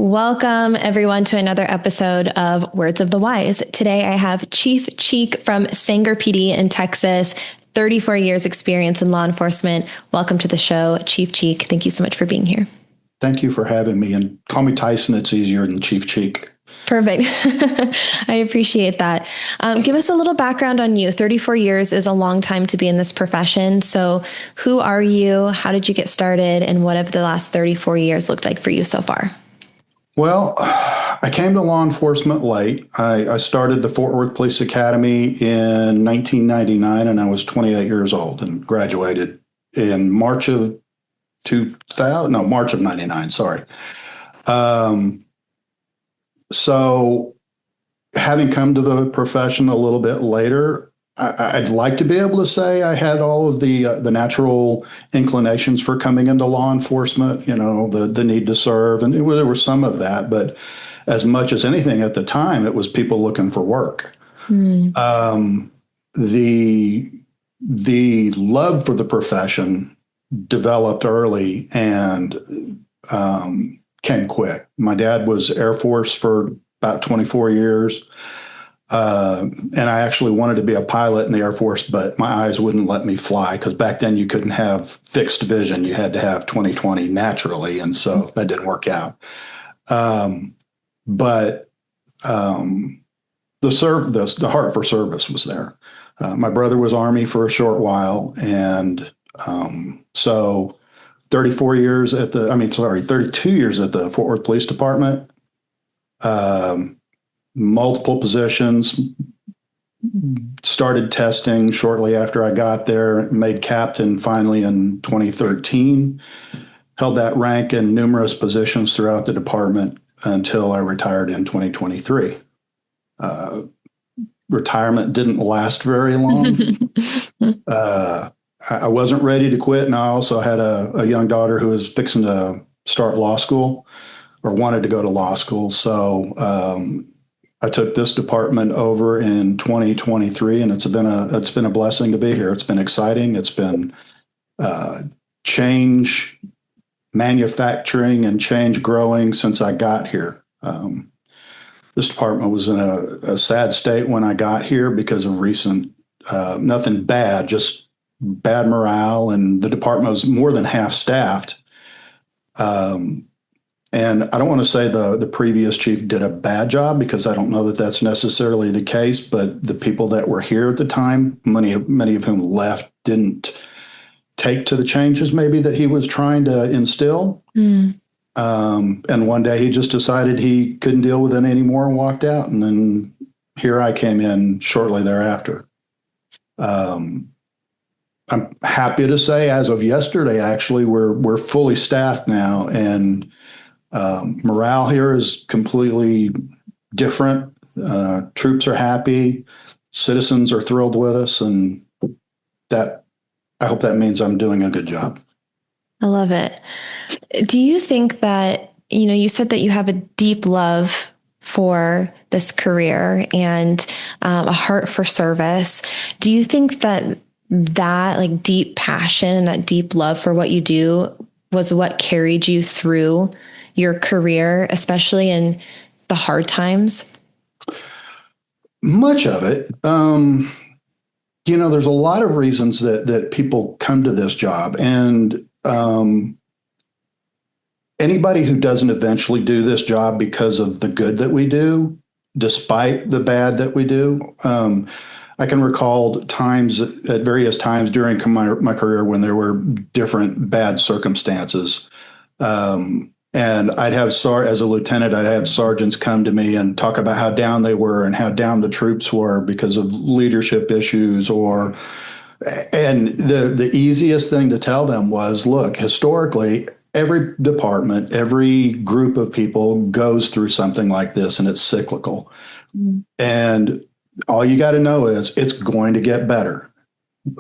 Welcome, everyone, to another episode of Words of the Wise. Today, I have Chief Cheek from Sanger PD in Texas, 34 years experience in law enforcement. Welcome to the show, Chief Cheek. Thank you so much for being here. Thank you for having me. And call me Tyson. It's easier than Chief Cheek. Perfect. I appreciate that. Give us a little background on you. 34 years is a long time to be in this profession. So who are you? How did you get started? And what have the last 34 years looked like for you so far? Well, I came to law enforcement late. I started the Fort Worth Police Academy in 1999, and I was 28 years old and graduated in March of 99, sorry. So having come to the profession a little bit later, I'd like to be able to say I had all of the natural inclinations for coming into law enforcement, the need to serve. And there was some of that, but as much as anything at the time, it was people looking for work. The love for the profession developed early and came quick. My dad was Air Force for about 24 years. And I actually wanted to be a pilot in the Air Force, but my eyes wouldn't let me fly because back then you couldn't have fixed vision. You had to have 20/20 naturally. And so that didn't work out. But the heart for service was there. My brother was Army for a short while. And so 32 years at the Fort Worth Police Department. Multiple positions, started testing shortly after I got there, made captain finally in 2013, held that rank in numerous positions throughout the department until I retired in 2023. Retirement didn't last very long. I wasn't ready to quit, and I also had a young daughter who was fixing to start law school or wanted to go to law school. So I took this department over in 2023, and it's been a blessing to be here. It's been exciting. It's been change manufacturing and change growing since I got here. This department was in a sad state when I got here because of recent nothing bad, just bad morale, and the department was more than half staffed. And I don't want to say the previous chief did a bad job because I don't know that that's necessarily the case, but the people that were here at the time, many of whom left, didn't take to the changes maybe that he was trying to instill. And one day he just decided he couldn't deal with it anymore and walked out. And then here I came in shortly thereafter. I'm happy to say as of yesterday, actually, we're fully staffed now, and morale here is completely different. Troops are happy. Citizens are thrilled with us. And I hope that means I'm doing a good job. I love it. Do you think that, you said that you have a deep love for this career and a heart for service. Do you think that like deep passion and that deep love for what you do was what carried you through your career, especially in the hard times? Much of it. There's a lot of reasons that people come to this job, and anybody who doesn't eventually do this job because of the good that we do, despite the bad that we do. I can recall times at various times during my career when there were different bad circumstances. And I'd have, as a lieutenant, I'd have sergeants come to me and talk about how down they were and how down the troops were because of leadership issues and the easiest thing to tell them was, look, historically, every department, every group of people goes through something like this, and it's cyclical. And all you got to know is it's going to get better.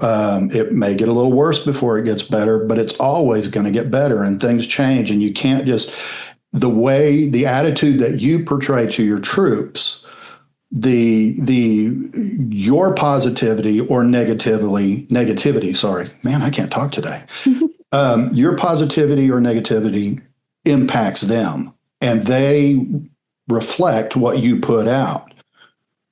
It may get a little worse before it gets better, but it's always going to get better, and things change. And you can't the attitude that you portray to your troops, your positivity or negativity, sorry, man, I can't talk today. Your positivity or negativity impacts them. and they reflect what you put out.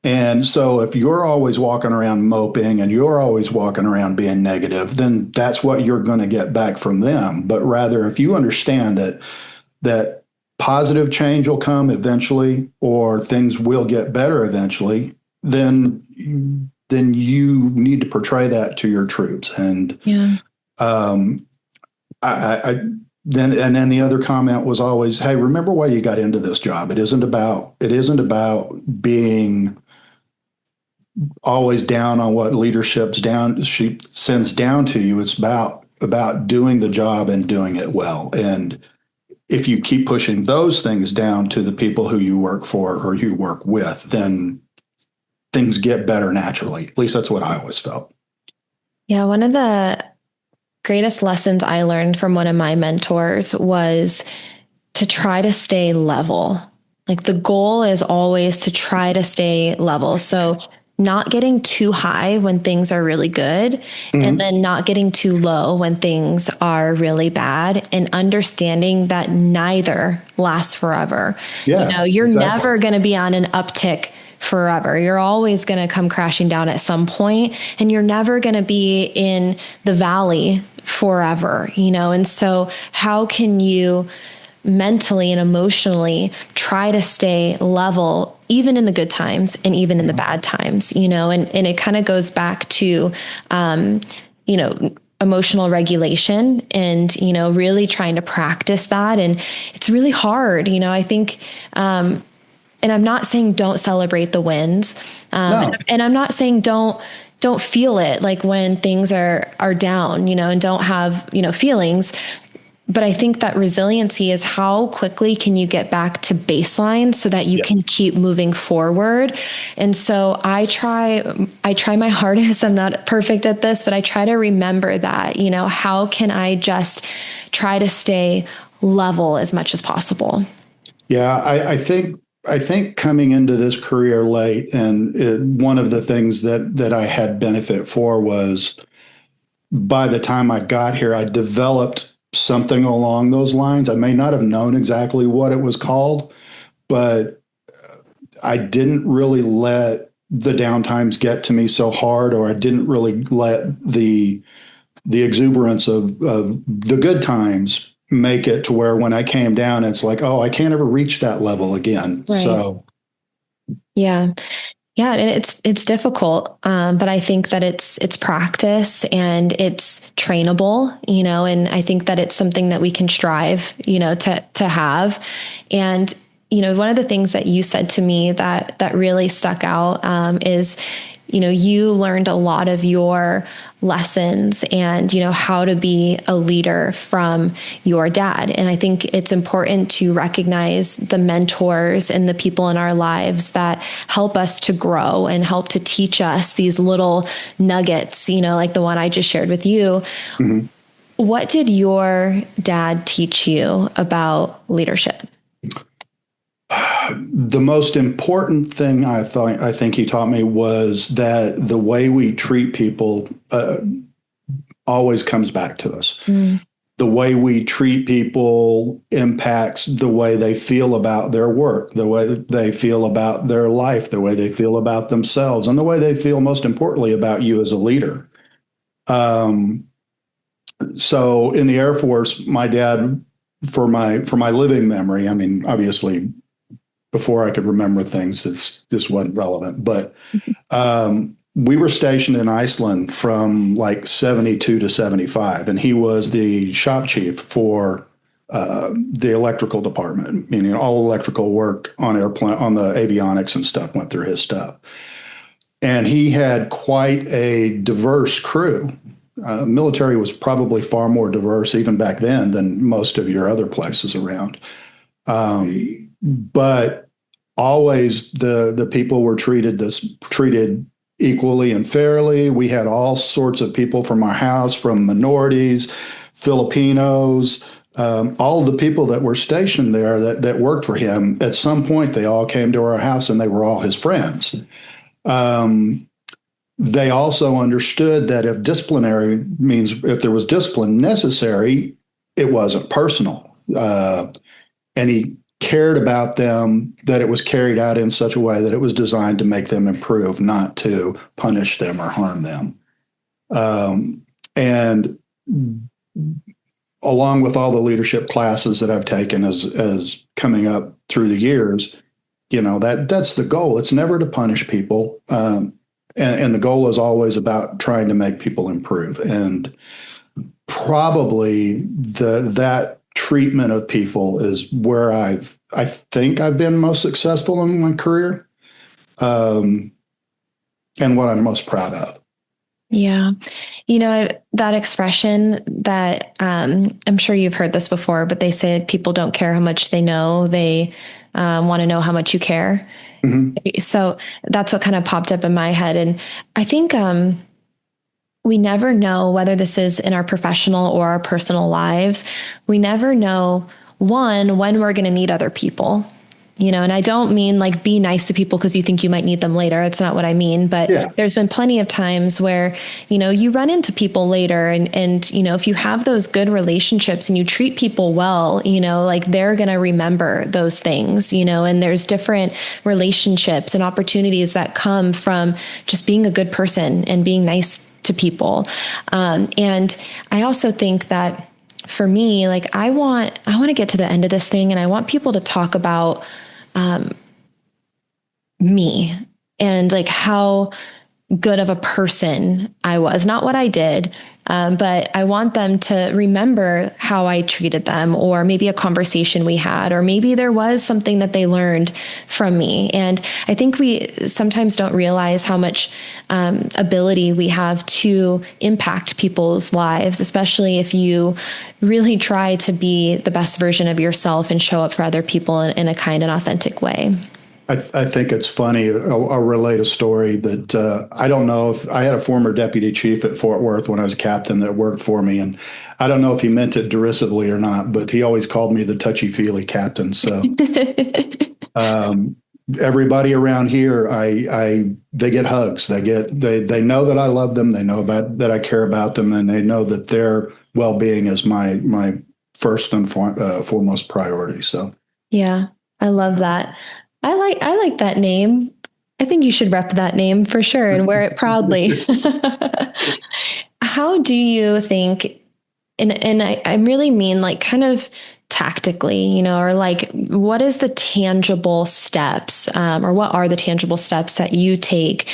And so if you're always walking around moping and you're always walking around being negative, then that's what you're going to get back from them. But rather, if you understand that positive change will come eventually, or things will get better eventually, then you need to portray that to your troops. And Yeah. um, I then the other comment was always, hey, remember why you got into this job. It isn't about being always down on what she sends down to you. It's about doing the job and doing it well. And if you keep pushing those things down to the people who you work for or you work with, then things get better naturally. At least that's what I always felt. Yeah. One of the greatest lessons I learned from one of my mentors was to try to stay level. Like the goal is always to try to stay level. So not getting too high when things are really good, and then not getting too low when things are really bad, and understanding that neither lasts forever. Yeah, You're exactly. never going to be on an uptick forever. You're always going to come crashing down at some point, and you're never going to be in the valley forever, and so how can you mentally and emotionally try to stay level even in the good times and even in the bad times, and it kind of goes back to emotional regulation and really trying to practice that. And it's really hard. I think and I'm not saying don't celebrate the wins, No. and I'm not saying don't feel it like when things are down, and don't have feelings. But I think that resiliency is how quickly can you get back to baseline so that you can keep moving forward. And so I try my hardest. I'm not perfect at this, but I try to remember that, how can I just try to stay level as much as possible? Yeah, I think coming into this career late, and one of the things that I had benefit for was by the time I got here, I developed something along those lines. I may not have known exactly what it was called, but I didn't really let the downtimes get to me so hard, or I didn't really let the exuberance of the good times make it to where when I came down, it's like, oh, I can't ever reach that level again. Right. So Yeah. Yeah, and it's difficult, but I think that it's practice and it's trainable, and I think that it's something that we can strive, to have. And one of the things that you said to me that really stuck out is, you learned a lot of your lessons and how to be a leader from your dad. And I think it's important to recognize the mentors and the people in our lives that help us to grow and help to teach us these little nuggets, like the one I just shared with you. Mm-hmm. What did your dad teach you about leadership? The most important thing I think he taught me was that the way we treat people always comes back to us. The way we treat people impacts the way they feel about their work, the way they feel about their life, the way they feel about themselves, and the way they feel, most importantly, about you as a leader. So in the Air Force, my dad, for my living memory, I mean, obviously, before I could remember things, this wasn't relevant. But we were stationed in Iceland from like 72 to 75, and he was the shop chief for the electrical department, meaning all electrical work on the avionics and stuff went through his stuff. And he had quite a diverse crew. Military was probably far more diverse even back then than most of your other places around. But always the people were treated equally and fairly. We had all sorts of people from our house, from minorities, Filipinos, all of the people that were stationed there that worked for him. At some point, they all came to our house and they were all his friends. They also understood that if there was discipline necessary, it wasn't personal. And he cared about them, that it was carried out in such a way that it was designed to make them improve, not to punish them or harm them. And along with all the leadership classes that I've taken as coming up through the years, that's the goal. It's never to punish people. And the goal is always about trying to make people improve. And probably that treatment of people is where I think I've been most successful in my career, and what I'm most proud of. Yeah. That expression that I'm sure you've heard this before, but they say people don't care how much they know. They want to know how much you care. Mm-hmm. So that's what kind of popped up in my head. And I think we never know, whether this is in our professional or our personal lives, we never know, one, when we're going to need other people. And I don't mean like be nice to people because you think you might need them later. It's not what I mean. But There's been plenty of times where, you run into people later and, if you have those good relationships and you treat people well, like they're going to remember those things, and there's different relationships and opportunities that come from just being a good person and being nice to people. And I also think that for me, like I want to get to the end of this thing and I want people to talk about me and like how good of a person I was, not what I did. But I want them to remember how I treated them, or maybe a conversation we had, or maybe there was something that they learned from me. And I think we sometimes don't realize how much ability we have to impact people's lives, especially if you really try to be the best version of yourself and show up for other people in a kind and authentic way. I think it's funny. I'll relate a story that I don't know if I had a former deputy chief at Fort Worth when I was a captain that worked for me. And I don't know if he meant it derisively or not, but he always called me the touchy-feely captain. So everybody around here, they get hugs. They know that I love them. They know that I care about them, and they know that their well-being is my first and foremost priority. So yeah, I love that. I like that name. I think you should rep that name for sure and wear it proudly. How do you think, and I really mean like kind of tactically, or like what is the tangible steps, or what are the tangible steps that you take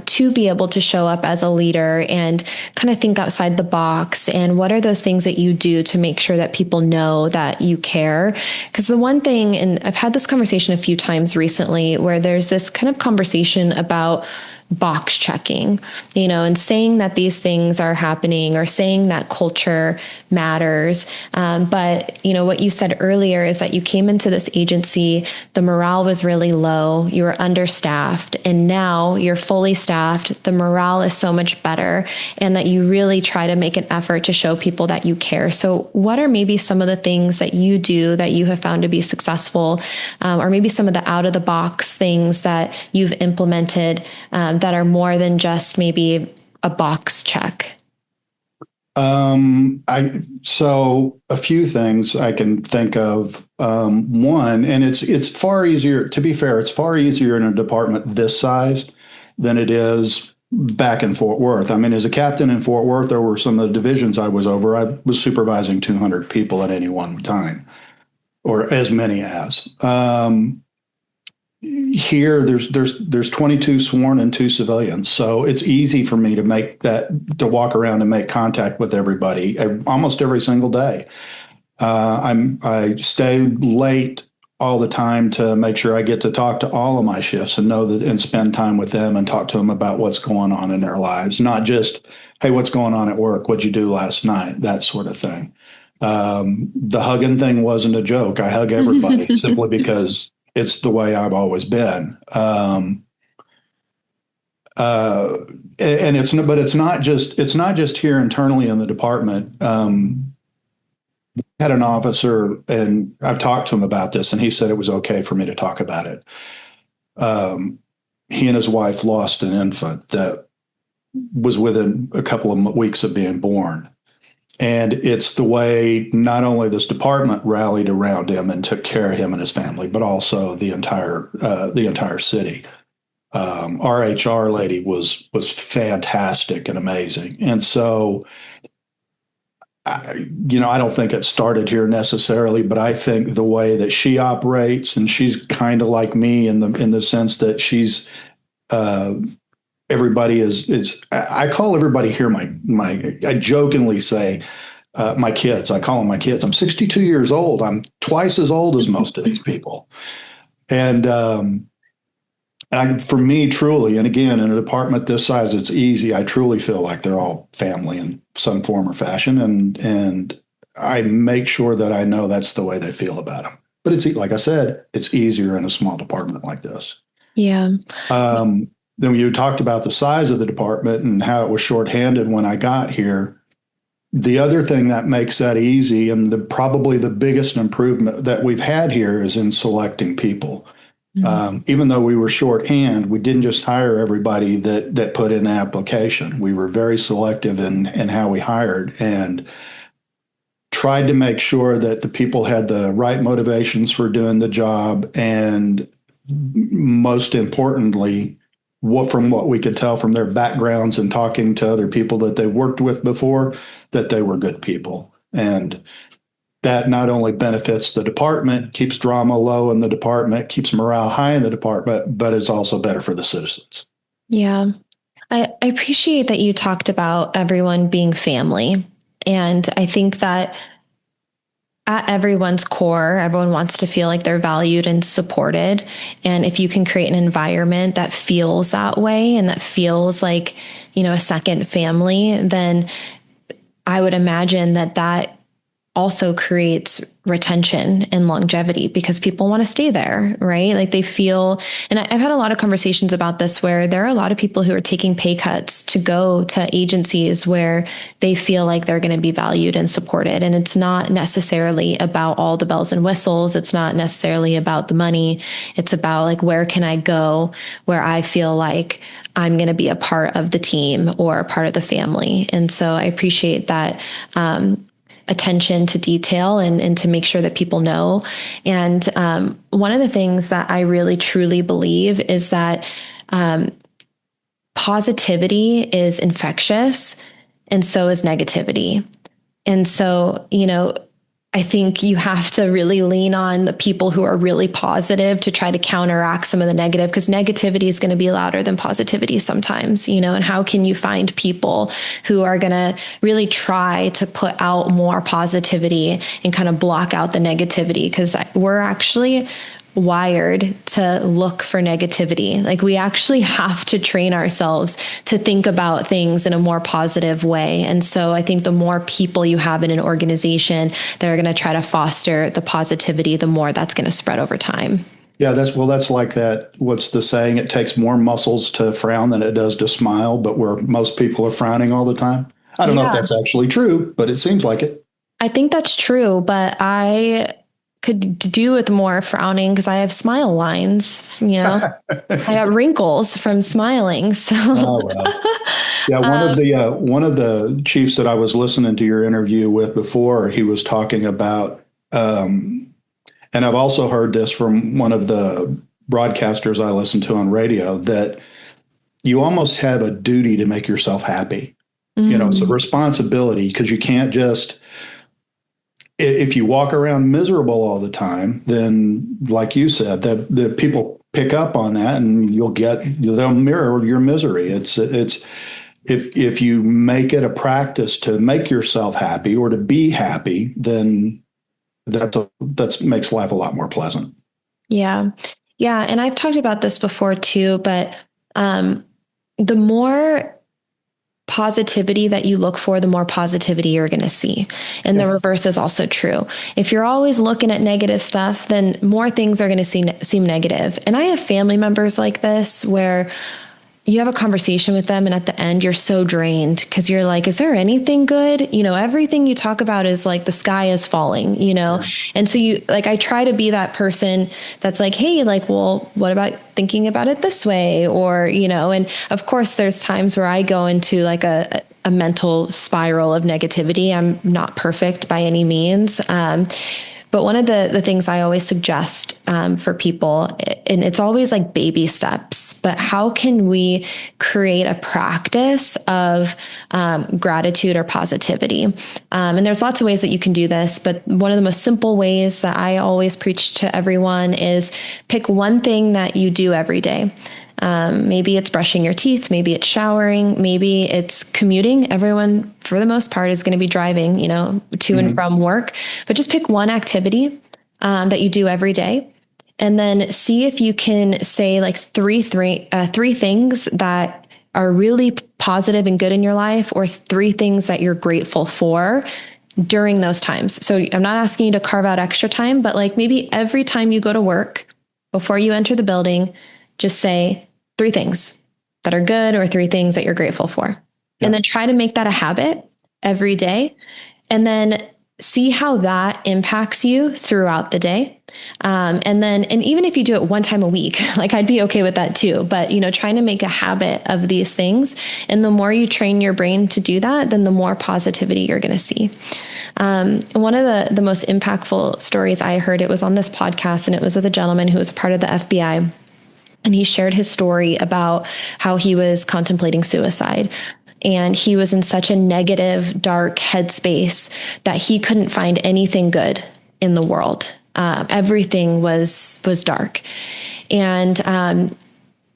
to be able to show up as a leader and kind of think outside the box? And what are those things that you do to make sure that people know that you care? Because the one thing, and I've had this conversation a few times recently, where there's this kind of conversation about box checking, and saying that these things are happening or saying that culture matters. But, what you said earlier is that you came into this agency, the morale was really low, you were understaffed, and now you're fully staffed. The morale is so much better, and that you really try to make an effort to show people that you care. So what are maybe some of the things that you do that you have found to be successful, or maybe some of the out of the box things that you've implemented that are more than just maybe a box check? So a few things I can think of. One, and it's far easier, to be fair, it's far easier in a department this size than it is back in Fort Worth. I mean, as a captain in Fort Worth, there were some of the divisions I was over. I was supervising 200 people at any one time, or as many as. Here, there's 22 sworn and 2 civilians, so it's easy for me to walk around and make contact with everybody almost every single day. I stay late all the time to make sure I get to talk to all of my shifts and know that, and spend time with them and talk to them about what's going on in their lives, not just, hey, what's going on at work? What'd you do last night? That sort of thing. The hugging thing wasn't a joke. I hug everybody simply because it's the way I've always been. And it's not just here internally in the department. Had an officer, and I've talked to him about this, and he said it was okay for me to talk about it. He and his wife lost an infant that was within a couple of weeks of being born. And it's the way not only this department rallied around him and took care of him and his family, but also the entire city. Our HR lady was fantastic and amazing, and so I don't think it started here necessarily, but I think the way that she operates, and she's kind of like me in the sense that she's uh, everybody is I call everybody here my I jokingly say my kids. I call them my kids. I'm 62 years old. I'm twice as old as most of these people. And for me, truly, and again, in a department this size, it's easy. I truly feel like they're all family in some form or fashion, and I make sure that I know that's the way they feel about them. But it's like I said, it's easier in a small department like this. Yeah. Then you talked about the size of the department and how it was shorthanded when I got here. The other thing that makes that easy, and probably the biggest improvement that we've had here, is in selecting people. Even though we were shorthand, we didn't just hire everybody that put in an application. We were very selective in how we hired and tried to make sure that the people had the right motivations for doing the job, and most importantly, from what we could tell from their backgrounds and talking to other people that they've worked with before, that they were good people. And that not only benefits the department, keeps drama low in the department, keeps morale high in the department, but it's also better for the citizens. Yeah. I appreciate that you talked about everyone being family. And I think that at everyone's core, everyone wants to feel like they're valued and supported. And if you can create an environment that feels that way and that feels like, a second family, then I would imagine that also creates retention and longevity because people want to stay there, right? Like they feel, and I've had a lot of conversations about this where there are a lot of people who are taking pay cuts to go to agencies where they feel like they're going to be valued and supported. And it's not necessarily about all the bells and whistles. It's not necessarily about the money. It's about like, where can I go where I feel like I'm going to be a part of the team or a part of the family. And so I appreciate that, attention to detail and to make sure that people know. And one of the things that I really truly believe is that positivity is infectious, and so is negativity. And so, I think you have to really lean on the people who are really positive to try to counteract some of the negative, because negativity is going to be louder than positivity sometimes, and how can you find people who are going to really try to put out more positivity and kind of block out the negativity? Because we're actually wired to look for negativity. Like we actually have to train ourselves to think about things in a more positive way. And so I think the more people you have in an organization that are going to try to foster the positivity, the more that's going to spread over time. Yeah, that's like that. What's the saying? It takes more muscles to frown than it does to smile, but where most people are frowning all the time. I don't know if that's actually true, but it seems like it. I think that's true, but I could do with more frowning because I have smile lines, I got wrinkles from smiling. So, oh, well. Yeah, one of the chiefs that I was listening to your interview with before, he was talking about, and I've also heard this from one of the broadcasters I listen to on radio, that you almost have a duty to make yourself happy. It's a responsibility, because you can't just, if you walk around miserable all the time, then like you said, the people pick up on that, and they'll mirror your misery. It's if you make it a practice to make yourself happy or to be happy, then that makes life a lot more pleasant. Yeah. Yeah. And I've talked about this before too, but the more positivity that you look for, the more positivity you're going to see. And the reverse is also true. If you're always looking at negative stuff, then more things are going to seem negative. And I have family members like this where you have a conversation with them and at the end you're so drained because you're like, is there anything good? Everything you talk about is like the sky is falling, And so I try to be that person that's like, hey, like, well, what about thinking about it this way? Or, and of course there's times where I go into like a a mental spiral of negativity. I'm not perfect by any means. But one of the things I always suggest for people, and it's always like baby steps, but how can we create a practice of gratitude or positivity? And there's lots of ways that you can do this, but one of the most simple ways that I always preach to everyone is pick one thing that you do every day. Maybe it's brushing your teeth. Maybe it's showering. Maybe it's commuting. Everyone, for the most part, is going to be driving, to and from work. But just pick one activity that you do every day, and then see if you can say like three things that are really positive and good in your life, or three things that you're grateful for during those times. So I'm not asking you to carve out extra time, but like maybe every time you go to work, before you enter the building, just say three things that are good or three things that you're grateful for. Yeah. And then try to make that a habit every day. And then see how that impacts you throughout the day. And even if you do it one time a week, like I'd be okay with that too, but trying to make a habit of these things. And the more you train your brain to do that, then the more positivity you're going to see. One of the most impactful stories I heard, it was on this podcast, and it was with a gentleman who was part of the FBI. And he shared his story about how he was contemplating suicide. And he was in such a negative, dark headspace that he couldn't find anything good in the world. Everything was dark. And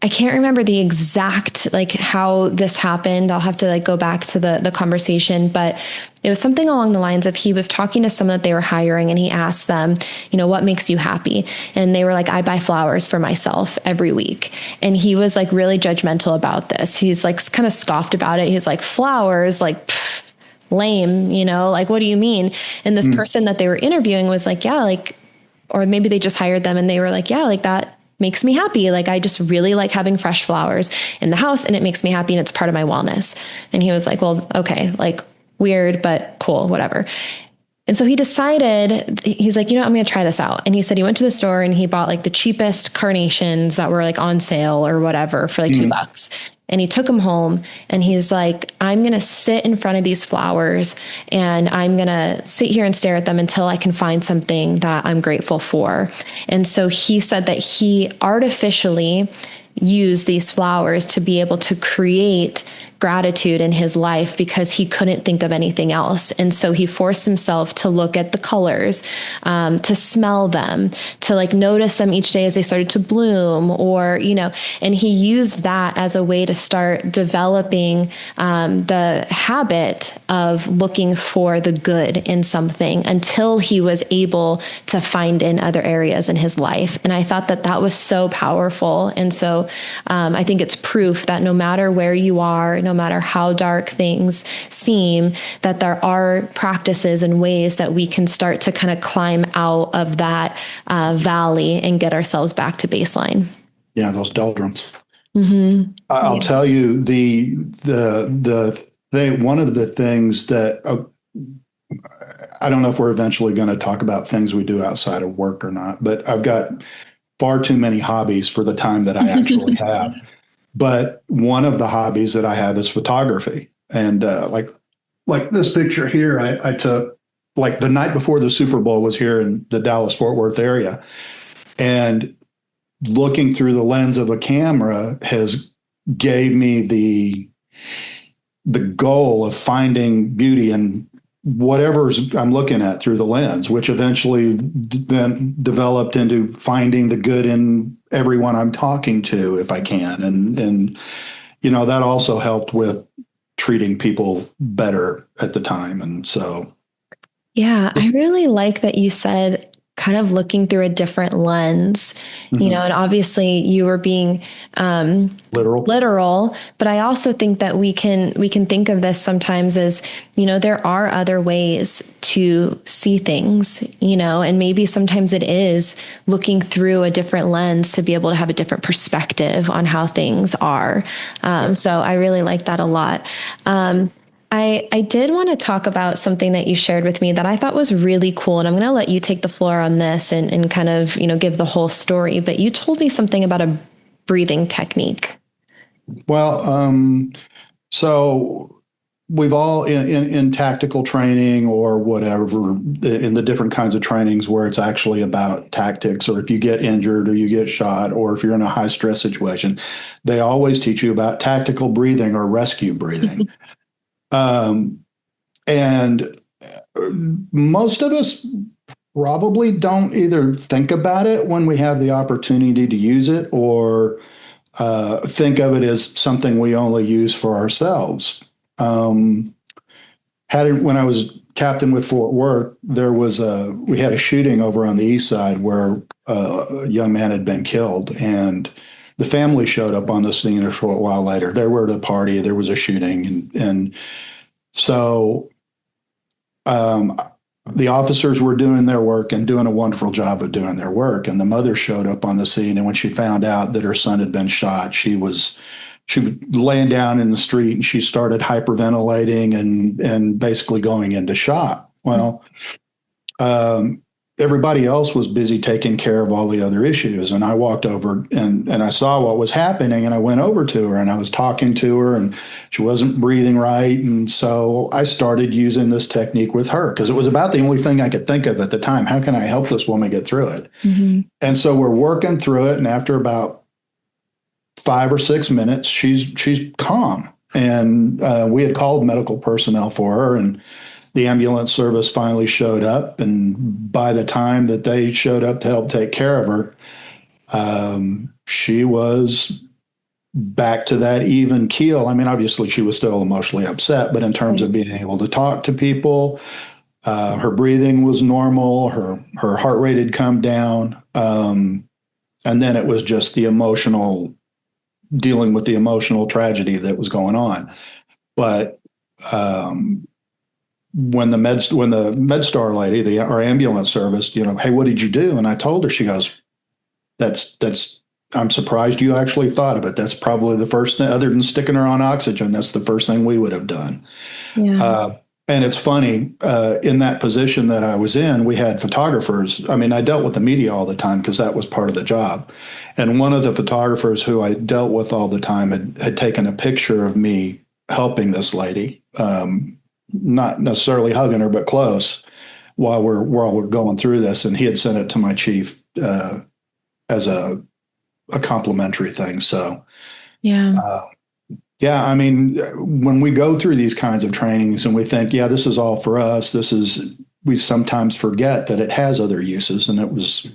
I can't remember the exact, like how this happened. I'll have to like go back to the conversation, but it was something along the lines of, he was talking to someone that they were hiring, and he asked them, what makes you happy? And they were like, I buy flowers for myself every week. And he was like really judgmental about this. He's like kind of scoffed about it. He's like, flowers, like, pff, lame, like, what do you mean? And this person that they were interviewing was like, yeah, like, or maybe they just hired them and they were like, yeah, like that makes me happy. Like, I just really like having fresh flowers in the house, and it makes me happy, and it's part of my wellness. And he was like, well, okay, like weird, but cool, whatever. And so he decided, he's like, I'm going to try this out. And he said he went to the store and he bought like the cheapest carnations that were like on sale or whatever for like $2. And he took them home, and he's like, I'm going to sit in front of these flowers, and I'm going to sit here and stare at them until I can find something that I'm grateful for. And so he said that he artificially used these flowers to be able to create gratitude in his life because he couldn't think of anything else. And so he forced himself to look at the colors, to smell them, to like notice them each day as they started to bloom, or, and he used that as a way to start developing the habit of looking for the good in something until he was able to find in other areas in his life. And I thought that that was so powerful. And so I think it's proof that no matter where you are, no matter how dark things seem, that there are practices and ways that we can start to kind of climb out of that valley and get ourselves back to baseline. Yeah, those doldrums. I'll tell you the thing. One of the things that I don't know if we're eventually going to talk about things we do outside of work or not, but I've got far too many hobbies for the time that I actually have. But one of the hobbies that I have is photography. And like this picture here, I took like the night before the Super Bowl was here in the Dallas-Fort Worth area. And looking through the lens of a camera has gave me the goal of finding beauty in whatever I'm looking at through the lens, which eventually then developed into finding the good in everyone I'm talking to, if I can. And that also helped with treating people better at the time. And so. Yeah, I really like that you said kind of looking through a different lens, and obviously you were being literal, but I also think that we can think of this sometimes as, there are other ways to see things, and maybe sometimes it is looking through a different lens to be able to have a different perspective on how things are. So I really like that a lot. I did want to talk about something that you shared with me that I thought was really cool. And I'm going to let you take the floor on this and kind of, give the whole story. But you told me something about a breathing technique. Well, so we've all in tactical training or whatever, in the different kinds of trainings where it's actually about tactics, or if you get injured or you get shot, or if you're in a high stress situation, they always teach you about tactical breathing or rescue breathing. And most of us probably don't either think about it when we have the opportunity to use it, or think of it as something we only use for ourselves. When I was captain with Fort Worth, we had a shooting over on the east side where a young man had been killed, and the family showed up on the scene a short while later. They were at a party, there was a shooting, and so the officers were doing their work and doing a wonderful job of doing their work. And the mother showed up on the scene. And when she found out that her son had been shot, she was laying down in the street, and she started hyperventilating and basically going into shock. Well, everybody else was busy taking care of all the other issues. And I walked over and I saw what was happening, and I went over to her and I was talking to her, and she wasn't breathing right. And so I started using this technique with her because it was about the only thing I could think of at the time. How can I help this woman get through it? Mm-hmm. And so we're working through it. And after about 5 or 6 minutes, she's calm. And we had called medical personnel for her, and the ambulance service finally showed up. And by the time that they showed up to help take care of her, she was back to that even keel. I mean, obviously she was still emotionally upset, but in terms of being able to talk to people, her breathing was normal, her heart rate had come down. And then it was just dealing with the emotional tragedy that was going on. But when the MedStar lady, our ambulance service, hey, what did you do? And I told her, she goes, I'm surprised you actually thought of it. That's probably the first thing, other than sticking her on oxygen. That's the first thing we would have done. Yeah. And it's funny, in that position that I was in, we had photographers. I mean, I dealt with the media all the time because that was part of the job. And one of the photographers who I dealt with all the time had taken a picture of me helping this lady, not necessarily hugging her, but close, while we're going through this. And he had sent it to my chief as a complimentary thing. So, yeah. Yeah, I mean, when we go through these kinds of trainings and we think, yeah, this is all for us, we sometimes forget that it has other uses. And it was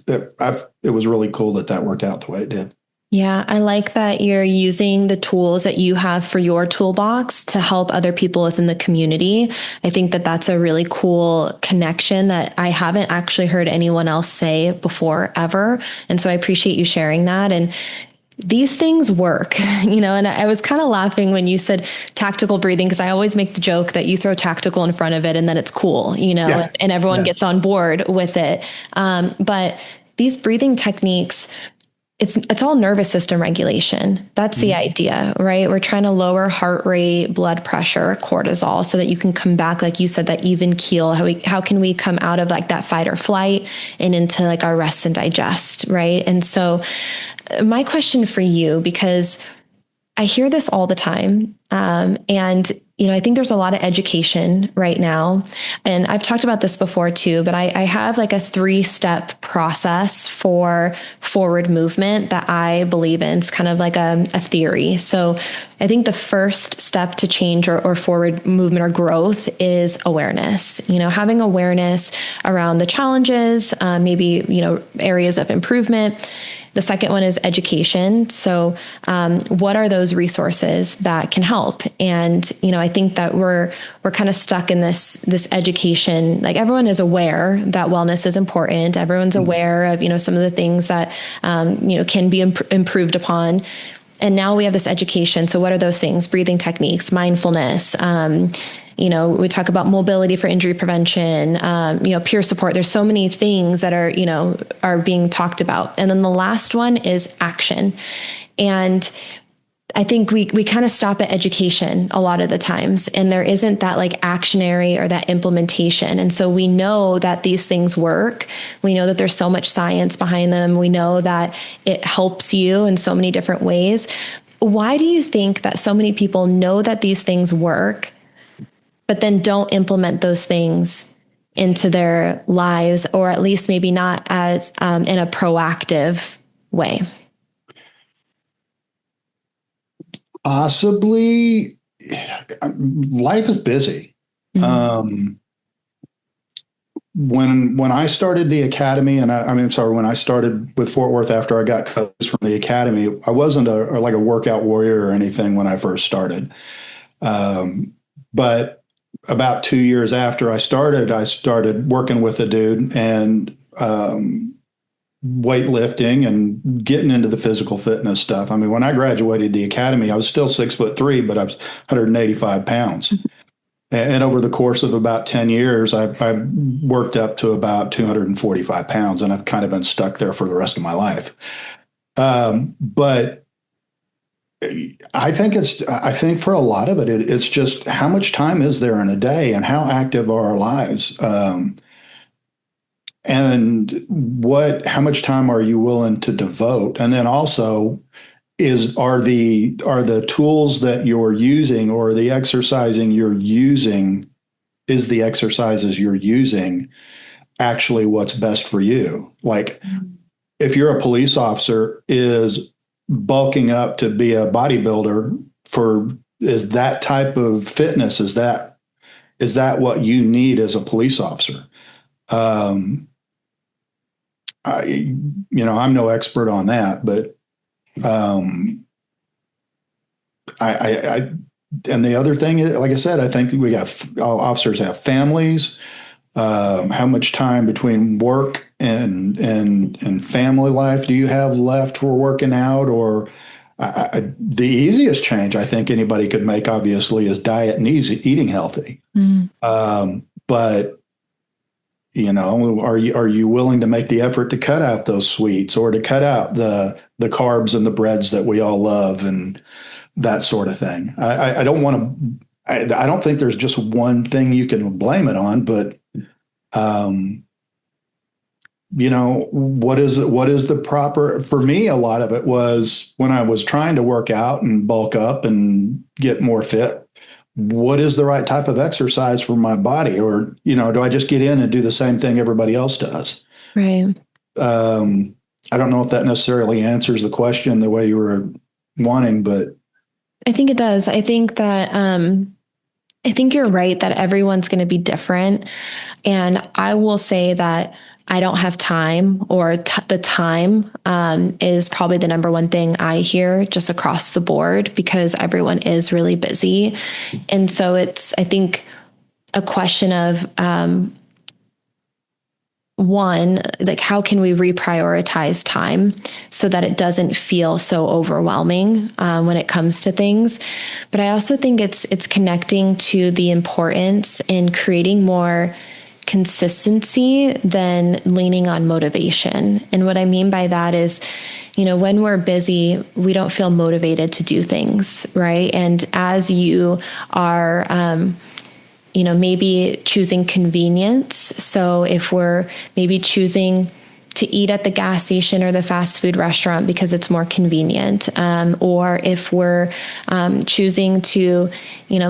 really cool that worked out the way it did. Yeah, I like that you're using the tools that you have for your toolbox to help other people within the community. I think that that's a really cool connection that I haven't actually heard anyone else say before, ever. And so I appreciate you sharing that. And these things work, and I was kind of laughing when you said tactical breathing, because I always make the joke that you throw tactical in front of it and then it's cool, yeah. and everyone gets on board with it. But these breathing techniques, it's all nervous system regulation. That's the idea, right? We're trying to lower heart rate, blood pressure, cortisol, so that you can come back, like you said, that even keel. How can we come out of like that fight or flight and into like our rest and digest, right? And so my question for you, because I hear this all the time, and I think there's a lot of education right now, and I've talked about this before too, but I have like a 3-step process for forward movement that I believe in. It's kind of like a theory. So I think the first step to change or forward movement or growth is awareness, having awareness around the challenges, maybe, areas of improvement. The second one is education. So what are those resources that can help? And, I think that we're kind of stuck in this education. Like, everyone is aware that wellness is important. Everyone's aware of, some of the things that, can be improved upon. And now we have this education. So what are those things? Breathing techniques, mindfulness, we talk about mobility for injury prevention, peer support. There's so many things that are being talked about. And then the last one is action. And I think we kind of stop at education a lot of the times, and there isn't that like actionary or that implementation. And so we know that these things work. We know that there's so much science behind them. We know that it helps you in so many different ways. Why do you think that so many people know that these things work, but then don't implement those things into their lives, or at least maybe not as in a proactive way? Possibly, life is busy. Mm-hmm. When I started the academy, and I mean, sorry, when I started with Fort Worth after I got coached from the academy, I wasn't like a workout warrior or anything when I first started. But about 2 years after I started working with a dude and weightlifting and getting into the physical fitness stuff. I mean, when I graduated the academy, I was still 6'3", but I was 185 pounds. And over the course of about 10 years, I worked up to about 245 pounds, and I've kind of been stuck there for the rest of my life. But I think for a lot of it's just how much time is there in a day and how active are our lives? And how much time are you willing to devote? And then also, are the tools that you're using or the exercising you're using, is the exercises you're using actually what's best for you? Like, if you're a police officer, is bulking up to be a bodybuilder is that type of fitness, is that what you need as a police officer? I'm no expert on that, but I and the other thing is, like I said, I think officers have families. How much time between work and family life do you have left for working out? Or the easiest change I think anybody could make, obviously, is diet and eating healthy. But are you willing to make the effort to cut out those sweets, or to cut out the carbs and the breads that we all love and that sort of thing? I don't want to. I don't think there's just one thing you can blame it on, but what is the proper? For me, a lot of it was when I was trying to work out and bulk up and get more fit. What is the right type of exercise for my body? Or, do I just get in and do the same thing everybody else does? Right. I don't know if that necessarily answers the question the way you were wanting, but I think it does. I think that, I think you're right that everyone's going to be different. And I will say that I don't have time, or the time is probably the number one thing I hear just across the board, because everyone is really busy. And so it's, I think, a question of one, like, how can we reprioritize time so that it doesn't feel so overwhelming when it comes to things. But I also think it's connecting to the importance in creating more consistency than leaning on motivation. And what I mean by that is, when we're busy, we don't feel motivated to do things, right? And as you are, maybe choosing convenience. So if we're maybe choosing to eat at the gas station or the fast food restaurant because it's more convenient, or if we're choosing to,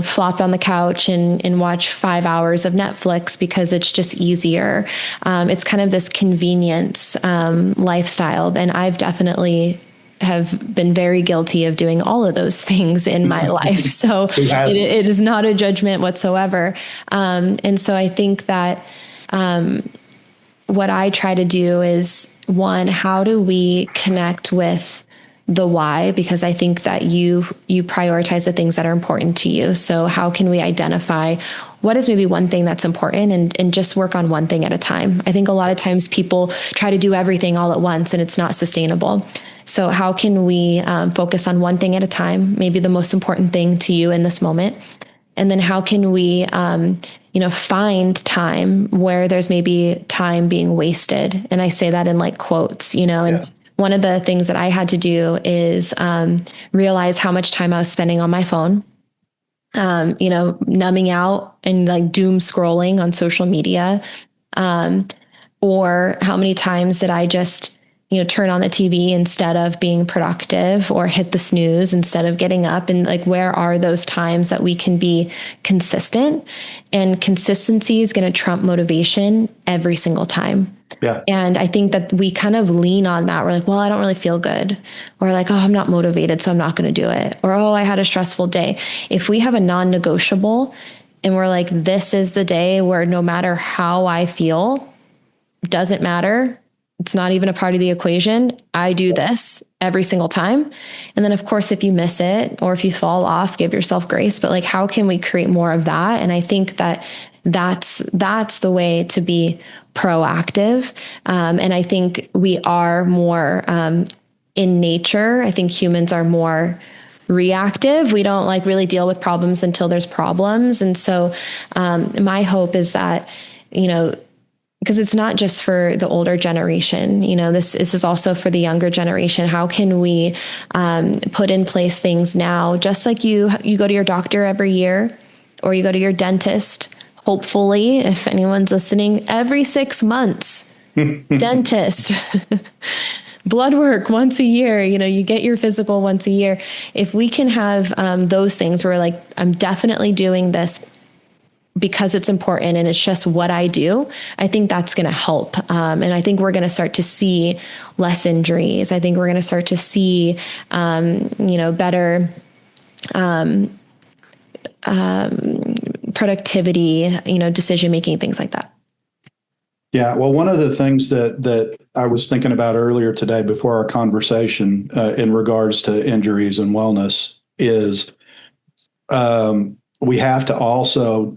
flop on the couch and watch 5 hours of Netflix because it's just easier. It's kind of this convenience lifestyle. And I've definitely have been very guilty of doing all of those things in my life. So it is not a judgment whatsoever. And so I think that what I try to do is, one, how do we connect with the why? Because I think that you prioritize the things that are important to you. So how can we identify what is maybe one thing that's important, and just work on one thing at a time? I think a lot of times people try to do everything all at once, and it's not sustainable. So how can we focus on one thing at a time, maybe the most important thing to you in this moment? And then how can we, find time where there's maybe time being wasted? And I say that in like quotes, and one of the things that I had to do is realize how much time I was spending on my phone, numbing out and like doom scrolling on social media. Or how many times did I just, turn on the TV instead of being productive, or hit the snooze instead of getting up? And like, where are those times that we can be consistent? And consistency is going to trump motivation every single time. Yeah. And I think that we kind of lean on that. We're like, well, I don't really feel good. Or like, oh, I'm not motivated, so I'm not going to do it. Or, oh, I had a stressful day. If we have a non-negotiable and we're like, this is the day where no matter how I feel, doesn't matter. It's not even a part of the equation. I do this every single time. And then of course, if you miss it or if you fall off, give yourself grace. But like, how can we create more of that? And I think that that's the way to be proactive. And I think we are more in nature. I think humans are more reactive. We don't like really deal with problems until there's problems. And so my hope is that, because it's not just for the older generation, this is also for the younger generation. How can we put in place things now, just like you go to your doctor every year, or you go to your dentist, hopefully, if anyone's listening, every 6 months, dentist, blood work once a year, you get your physical once a year. If we can have those things where like, I'm definitely doing this because it's important and it's just what I do, I think that's going to help. And I think we're going to start to see less injuries. I think we're going to start to see, better productivity, decision-making, things like that. Yeah. Well, one of the things that I was thinking about earlier today before our conversation in regards to injuries and wellness is we have to also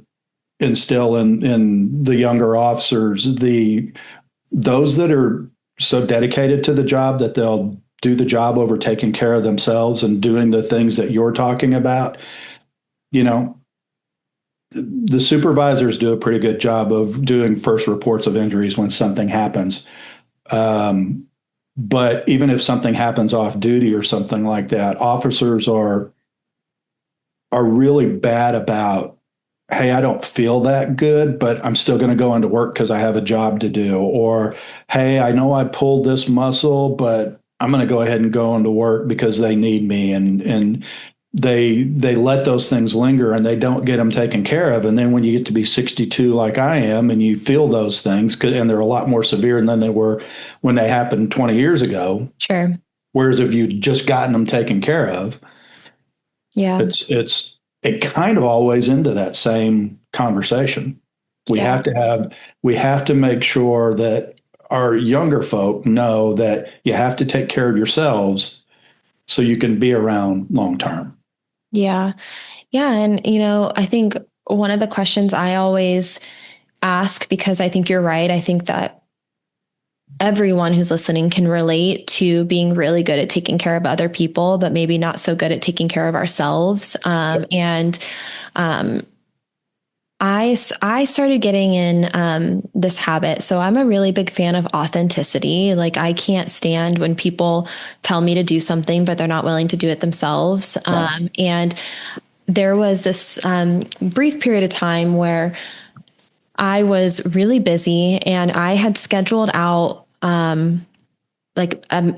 instill in the younger officers, those that are so dedicated to the job that they'll do the job over taking care of themselves and doing the things that you're talking about. The supervisors do a pretty good job of doing first reports of injuries when something happens. But even if something happens off duty or something like that, officers are really bad about, hey, I don't feel that good, but I'm still going to go into work because I have a job to do. Or, hey, I know I pulled this muscle, but I'm going to go ahead and go into work because they need me. And they let those things linger and they don't get them taken care of. And then when you get to be 62 like I am and you feel those things, and they're a lot more severe than they were when they happened 20 years ago. Sure. Whereas if you'd just gotten them taken care of, yeah, it kind of always into that same conversation. We have to make sure that our younger folk know that you have to take care of yourselves so you can be around long term. Yeah. Yeah. And, I think one of the questions I always ask, because I think you're right, I think that everyone who's listening can relate to being really good at taking care of other people, but maybe not so good at taking care of ourselves. I started getting in this habit. So I'm a really big fan of authenticity. Like, I can't stand when people tell me to do something, but they're not willing to do it themselves. Right. And there was this brief period of time where I was really busy and I had scheduled out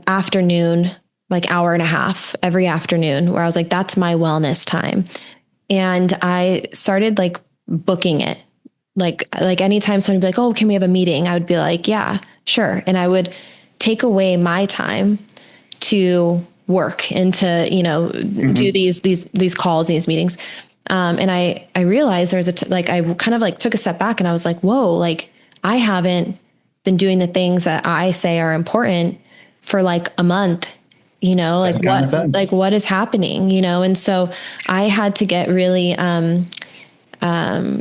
afternoon, like hour and a half every afternoon, where I was like, that's my wellness time. And I started like booking it. Like anytime somebody would be like, oh, can we have a meeting? I would be like, yeah, sure. And I would take away my time to work and to, do these calls, these meetings. And I realized there was I kind of like took a step back and I was like, whoa, like I haven't been doing the things that I say are important for like a month, what is happening, and so I had to get really,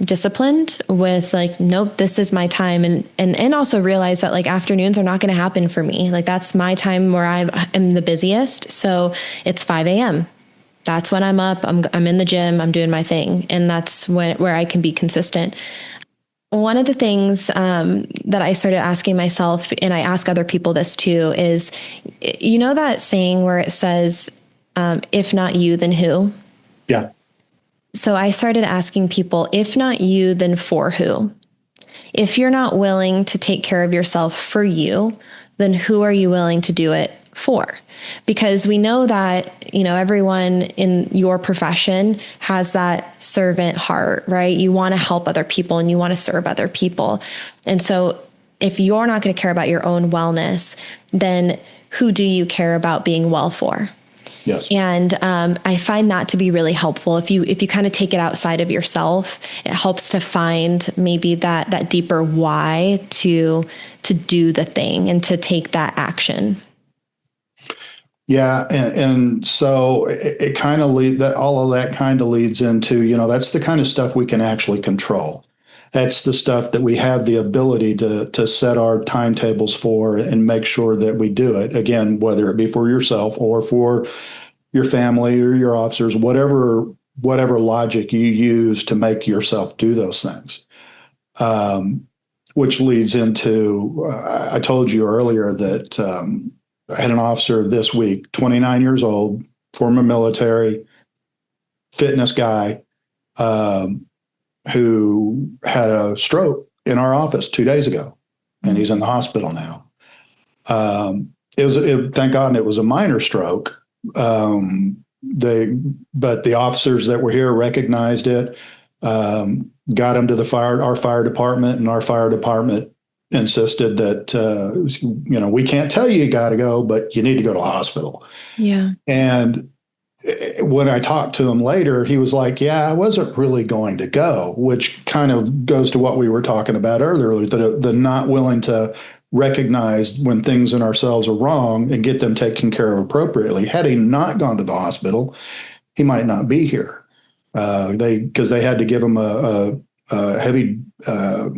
disciplined with like, nope, this is my time. And also realize that like afternoons are not going to happen for me. Like that's my time where I am the busiest. So it's 5 a.m. That's when I'm up, I'm in the gym, I'm doing my thing. And that's where I can be consistent. One of the things that I started asking myself, and I ask other people this too, is, that saying where it says, if not you, then who? Yeah. So I started asking people, if not you, then for who? If you're not willing to take care of yourself for you, then who are you willing to do it for? Because we know that, everyone in your profession has that servant heart, right? You want to help other people and you want to serve other people. And so if you're not going to care about your own wellness, then who do you care about being well for? Yes. And I find that to be really helpful. If you kind of take it outside of yourself, it helps to find maybe that deeper why to do the thing and to take that action. Yeah, and so it kind of all of that kind of leads into, that's the kind of stuff we can actually control. That's the stuff that we have the ability to set our timetables for and make sure that we do it. Again, whether it be for yourself or for your family or your officers, whatever logic you use to make yourself do those things. Which leads into, I told you earlier that I had an officer this week, 29 years old, former military, fitness guy, who had a stroke in our office 2 days ago, and he's in the hospital now. Thank God it was a minor stroke. But the officers that were here recognized it, got him to our fire department, and our fire department insisted that, we can't tell you got to go, but you need to go to the hospital. Yeah. And when I talked to him later, he was like, yeah, I wasn't really going to go, which kind of goes to what we were talking about earlier, the not willing to recognize when things in ourselves are wrong and get them taken care of appropriately. Had he not gone to the hospital, he might not be here. Because they had to give him a heavy, a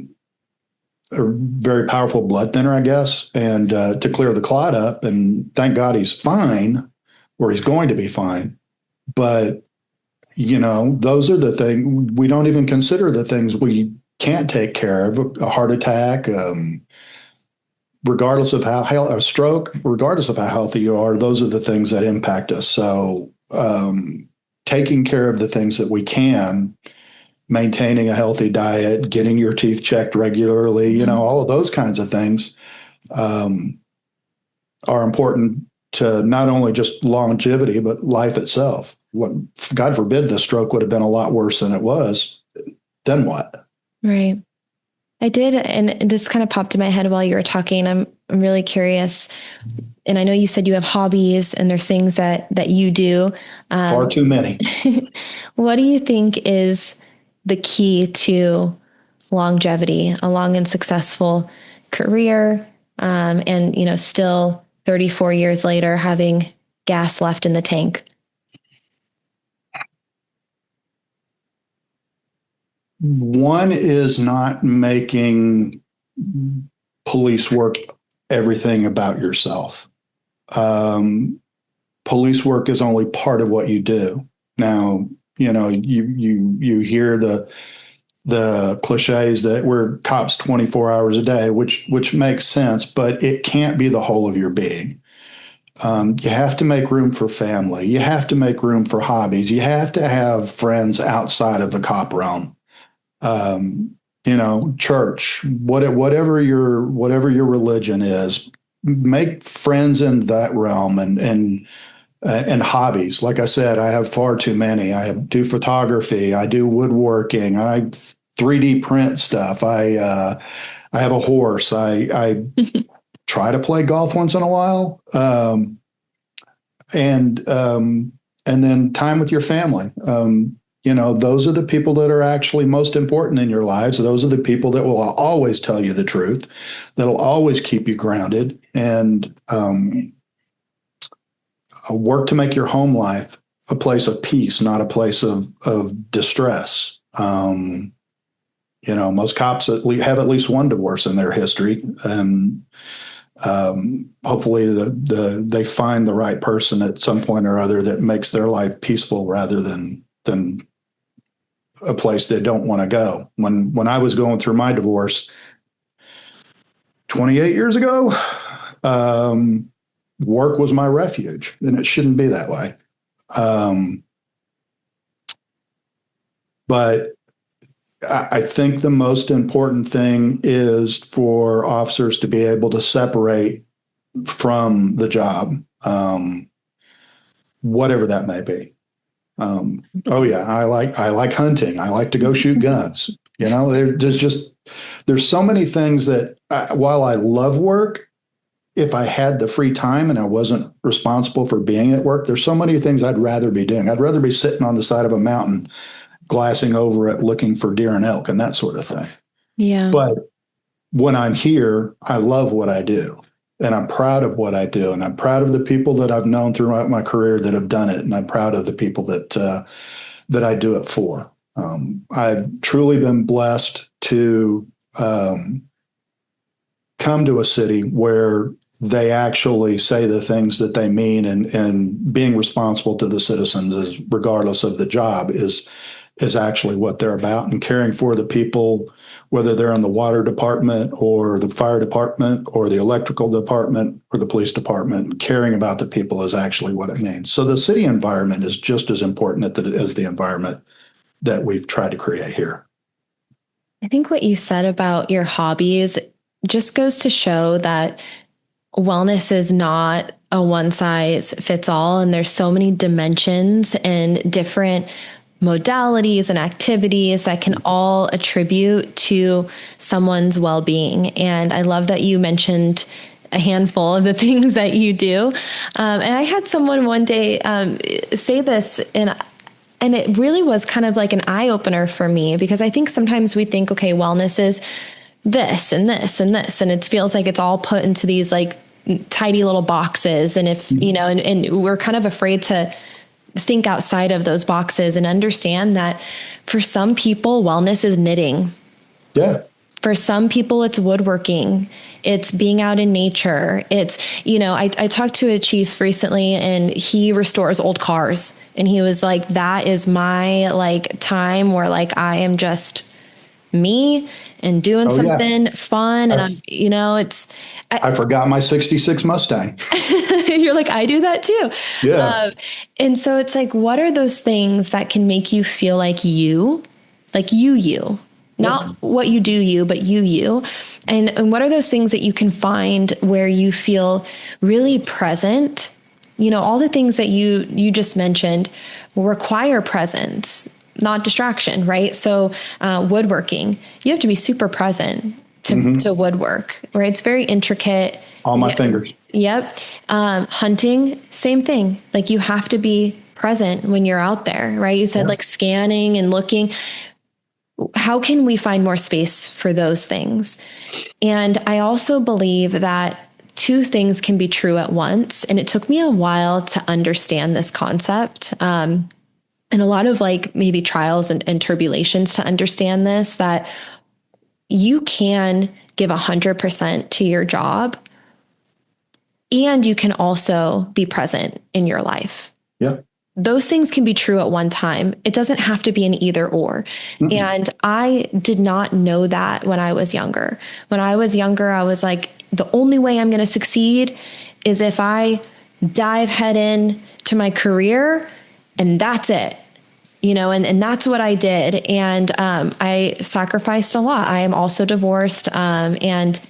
very powerful blood thinner, I guess, and to clear the clot up. And thank God he's fine, or he's going to be fine. But, those are the things we don't even consider, the things we can't take care of. A heart attack, regardless of a stroke, regardless of how healthy you are, those are the things that impact us. So, taking care of the things that we can, maintaining a healthy diet, getting your teeth checked regularly, all of those kinds of things are important to not only just longevity, but life itself. God forbid the stroke would have been a lot worse than it was. Then what? Right. I did. And this kind of popped in my head while you were talking. I'm really curious. And I know you said you have hobbies and there's things that you do. Far too many. What do you think is the key to longevity, a long and successful career, and still 34 years later having gas left in the tank? One is not making police work everything about yourself. Police work is only part of what you do. Now, you hear the cliches that we're cops 24 hours a day, which makes sense, but it can't be the whole of your being. You have to make room for family. You have to make room for hobbies. You have to have friends outside of the cop realm. Church, whatever your religion is, make friends in that realm, and hobbies. Like I said, I have far too many. I do photography. I do woodworking. I 3D print stuff. I have a horse. I try to play golf once in a while. And then time with your family. Those are the people that are actually most important in your lives. Those are the people that will always tell you the truth, that'll always keep you grounded, and work to make your home life a place of peace, not a place of distress. Most cops have at least one divorce in their history, and hopefully they find the right person at some point or other that makes their life peaceful rather than a place they don't want to go. When I was going through my divorce 28 years ago, work was my refuge, and it shouldn't be that way. But I think the most important thing is for officers to be able to separate from the job, whatever that may be. Oh yeah, I like hunting. I like to go shoot guns. There's so many things that while I love work, if I had the free time and I wasn't responsible for being at work, there's so many things I'd rather be doing. I'd rather be sitting on the side of a mountain, glassing over it, looking for deer and elk and that sort of thing. Yeah. But when I'm here, I love what I do. And I'm proud of what I do. And I'm proud of the people that I've known throughout my career that have done it. And I'm proud of the people that I do it for. I've truly been blessed to come to a city where they actually say the things that they mean, and being responsible to the citizens, is regardless of the job, is actually what they're about, and caring for the people, whether they're in the water department or the fire department or the electrical department or the police department. Caring about the people is actually what it means. So the city environment is just as important as the environment that we've tried to create here. I think what you said about your hobbies just goes to show that wellness is not a one size fits all. And there's so many dimensions and different modalities and activities that can all attribute to someone's well-being. And I love that you mentioned a handful of the things that you do. And I had someone one day say this, and it really was kind of like an eye opener for me, because I think sometimes we think, okay, wellness is this and this and this, and it feels like it's all put into these like tidy little boxes. And if, and we're kind of afraid to think outside of those boxes and understand that for some people, wellness is knitting. Yeah. For some people, it's woodworking. It's being out in nature. It's, I talked to a chief recently, and he restores old cars. And he was like, that is my like time where like I am just me and doing something fun. And I forgot my 66 Mustang. You're like, I do that too. Yeah. And so it's like, what are those things that can make you feel like you, not what you do, but you. And what are those things that you can find where you feel really present? All the things that you just mentioned require presence, not distraction, right? So woodworking, you have to be super present to woodwork, right? It's very intricate. All my fingers. Yep. Hunting, same thing. Like you have to be present when you're out there, right? You said like scanning and looking. How can we find more space for those things? And I also believe that two things can be true at once. And it took me a while to understand this concept. And a lot of like maybe trials and tribulations to understand this, that you can give 100% to your job, and you can also be present in your life. Yeah. Those things can be true at one time. It doesn't have to be an either or. Mm-hmm. And I did not know that when I was younger. When I was younger, I was like, the only way I'm going to succeed is if I dive head in to my career, and that's it. And that's what I did. And I sacrificed a lot. I am also divorced. And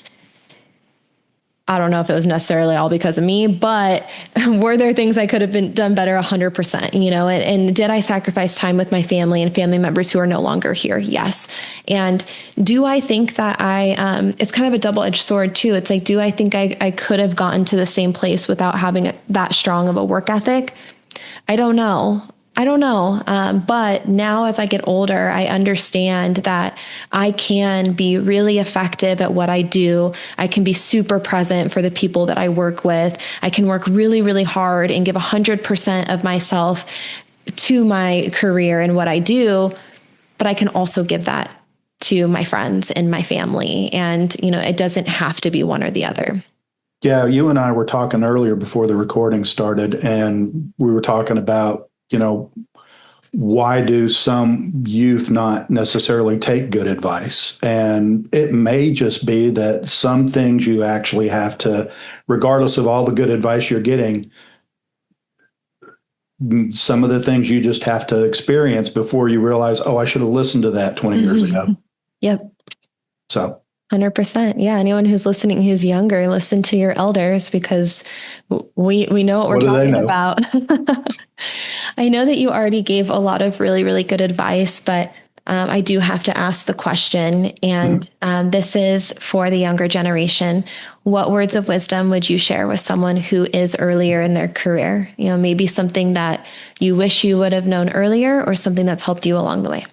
I don't know if it was necessarily all because of me, but were there things I could have done better? 100%, and did I sacrifice time with my family and family members who are no longer here? Yes. And do I think that it's kind of a double-edged sword too. It's like, do I think I could have gotten to the same place without having that strong of a work ethic? I don't know. But now as I get older, I understand that I can be really effective at what I do. I can be super present for the people that I work with. I can work really, really hard and give 100% of myself to my career and what I do. But I can also give that to my friends and my family. And, it doesn't have to be one or the other. Yeah. You and I were talking earlier before the recording started, and we were talking about, why do some youth not necessarily take good advice? And it may just be that some things you actually have to, regardless of all the good advice you're getting, some of the things you just have to experience before you realize, oh, I should have listened to that 20 years ago. Yep. So 100%. Yeah. Anyone who's listening who's younger, listen to your elders because we know what we're What do they talking know? about. I know that you already gave a lot of really, really good advice, but I do have to ask the question, and Mhm. this is for the younger generation. What words of wisdom would you share with someone who is earlier in their career? Maybe something that you wish you would have known earlier or something that's helped you along the way.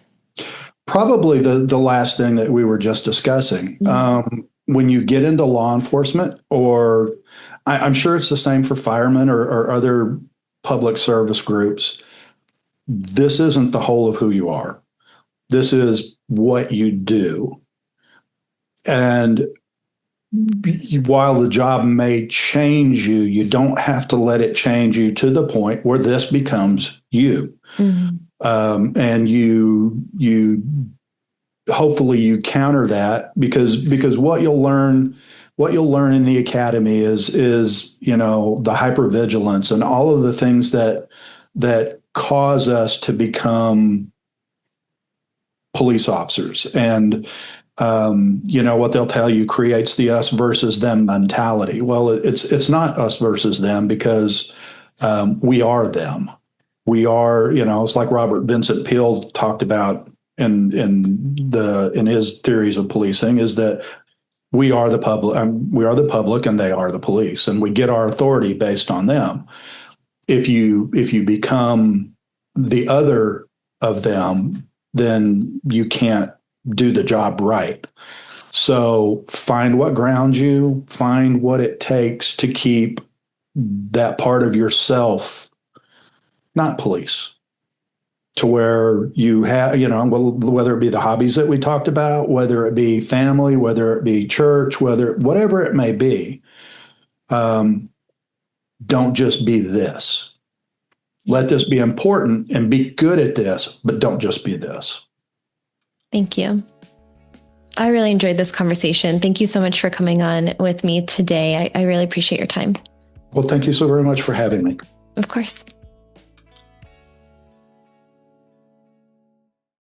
Probably the last thing that we were just discussing. Mm-hmm. When you get into law enforcement, or I'm sure it's the same for firemen or other public service groups, this isn't the whole of who you are. This is what you do. And while the job may change you, you don't have to let it change you to the point where this becomes you. Mm-hmm. And you hopefully you counter that because what you'll learn in the academy is the hypervigilance and all of the things that cause us to become police officers. And what they'll tell you creates the us versus them mentality. Well, it's not us versus them because we are them. We are, it's like Robert Vincent Peale talked about in his theories of policing, is that we are the public and they are the police, and we get our authority based on them. If you become the other of them, then you can't do the job right. So find what grounds you, find what it takes to keep that part of yourself not police, to where you have, whether it be the hobbies that we talked about, whether it be family, whether it be church, whatever it may be. Don't just be this. Let this be important and be good at this, but don't just be this. Thank you. I really enjoyed this conversation. Thank you so much for coming on with me today. I really appreciate your time. Well, thank you so very much for having me. Of course.